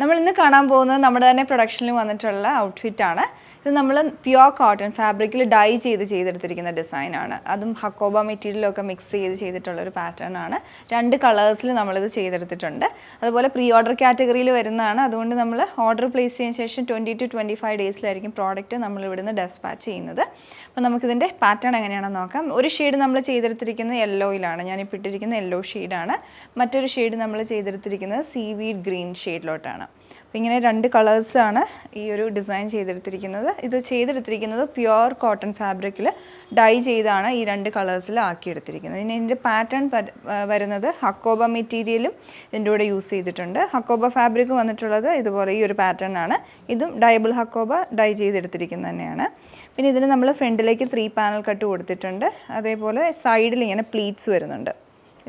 നമ്മൾ ഇന്ന് കാണാൻ പോകുന്നത് നമ്മുടെ തന്നെ പ്രൊഡക്ഷനിൽ വന്നിട്ടുള്ള ഔട്ട്ഫിറ്റാണ്. ഇത് നമ്മൾ പ്യുവർ കോട്ടൺ ഫാബ്രിക്കിൽ ഡൈ ചെയ്തെടുത്തിരിക്കുന്ന ഡിസൈനാണ്. അതും ഹക്കോബ മെറ്റീരിയലൊക്കെ മിക്സ് ചെയ്തിട്ടുള്ളൊരു പാറ്റേൺ ആണ്. 2 കളേഴ്സിൽ നമ്മളിത് ചെയ്തെടുത്തിട്ടുണ്ട്. അതുപോലെ പ്രീ ഓർഡർ കാറ്റഗറിയിൽ വരുന്നതാണ്. അതുകൊണ്ട് നമ്മൾ ഓർഡർ പ്ലേസ് ചെയ്തതിന് ശേഷം 20 to 25 ഡേയ്സിലായിരിക്കും പ്രോഡക്റ്റ് നമ്മൾ ഇവിടുന്ന് ഡെസ്പാച്ച് ചെയ്യുന്നത്. അപ്പോൾ നമുക്കിതിൻ്റെ പാറ്റേൺ എങ്ങനെയാണെന്ന് നോക്കാം. ഒരു ഷെയ്ഡ് നമ്മൾ ചെയ്തെടുത്തിരിക്കുന്നത് യെല്ലോയിലാണ്. ഞാനിപ്പോൾ ഇട്ടിരിക്കുന്ന യെല്ലോ ഷെയ്ഡാണ്. മറ്റൊരു ഷെയ്ഡ് നമ്മൾ ചെയ്തെടുത്തിരിക്കുന്നത് സീവീഡ് ഗ്രീൻ ഷെയ്ഡിലോട്ടാണ്. അപ്പോൾ ഇങ്ങനെ 2 കളേഴ്സാണ് ഈ ഒരു ഡിസൈൻ ചെയ്തെടുത്തിരിക്കുന്നത്. ഇത് ചെയ്തെടുത്തിരിക്കുന്നത് പ്യുവർ കോട്ടൺ ഫാബ്രിക്കിൽ ഡൈ ചെയ്താണ് ഈ 2 കളേഴ്സിൽ ആക്കിയെടുത്തിരിക്കുന്നത്. ഇനി ഇതിൻ്റെ പാറ്റേൺ വരുന്നത് ഹക്കോബ മെറ്റീരിയലും ഇതിൻ്റെ കൂടെ യൂസ് ചെയ്തിട്ടുണ്ട്. ഹക്കോബ ഫാബ്രിക് വന്നിട്ടുള്ളത് ഇതുപോലെ ഈ ഒരു പാറ്റേൺ ആണ്. ഇതും ഡൈബിൾ ഹക്കോബ ഡൈ ചെയ്തെടുത്തിരിക്കുന്നത് തന്നെയാണ്. പിന്നെ ഇതിന് നമ്മൾ ഫ്രണ്ടിലേക്ക് 3 പാനൽ കട്ട് കൊടുത്തിട്ടുണ്ട്. അതേപോലെ സൈഡിൽ ഇങ്ങനെ പ്ലീറ്റ്സ് വരുന്നുണ്ട്.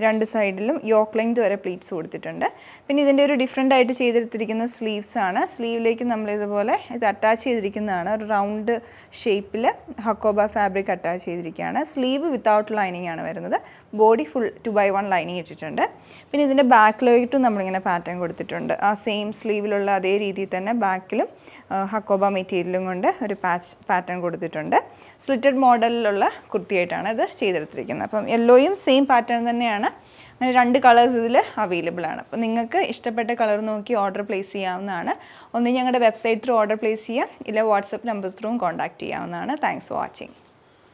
2 സൈഡിലും യോക്ക് ലെങ്ത് വരെ പ്ലീറ്റ്സ് കൊടുത്തിട്ടുണ്ട്. പിന്നെ ഇതിൻ്റെ ഒരു ഡിഫറെൻ്റ് ആയിട്ട് ചെയ്തെടുത്തിരിക്കുന്ന സ്ലീവ്സ് ആണ്. സ്ലീവിലേക്ക് നമ്മളിതുപോലെ ഇത് അറ്റാച്ച് ചെയ്തിരിക്കുന്നതാണ്. ഒരു റൗണ്ട് ഷേപ്പിൽ ഹക്കോബ ഫാബ്രിക് അറ്റാച്ച് ചെയ്തിരിക്കുകയാണ്. സ്ലീവ് വിത്തൗട്ട് ലൈനിങ് ആണ് വരുന്നത്. ബോഡി ഫുൾ 2x1 ലൈനിങ് ഇട്ടിട്ടുണ്ട്. പിന്നെ ഇതിൻ്റെ ബാക്കിലോട്ടും നമ്മളിങ്ങനെ പാറ്റേൺ കൊടുത്തിട്ടുണ്ട്. ആ സെയിം സ്ലീവിലുള്ള അതേ രീതിയിൽ തന്നെ ബാക്കിലും ഹക്കോബ മെറ്റീരിയലും കൊണ്ട് ഒരു പാറ്റേൺ കൊടുത്തിട്ടുണ്ട്. സ്ലിറ്റഡ് മോഡലിലുള്ള കുർത്തിയായിട്ടാണ് ഇത് ചെയ്തെടുത്തിരിക്കുന്നത്. അപ്പം യെല്ലോയും സെയിം പാറ്റേൺ തന്നെയാണ്. അങ്ങനെ 2 കളേഴ്സ് ഇതിൽ അവൈലബിൾ ആണ്. അപ്പോൾ നിങ്ങൾക്ക് ഇഷ്ടപ്പെട്ട കളർ നോക്കി ഓർഡർ പ്ലേസ് ചെയ്യാവുന്നതാണ്. ഒന്ന് ഞങ്ങളുടെ വെബ്സൈറ്റ് ത്രൂ ഓർഡർ പ്ലേസ് ചെയ്യാം, ഇല്ല വാട്സപ്പ് നമ്പർ ത്രൂവും കോൺടാക്റ്റ് ചെയ്യാവുന്നതാണ്. Thanks for watching.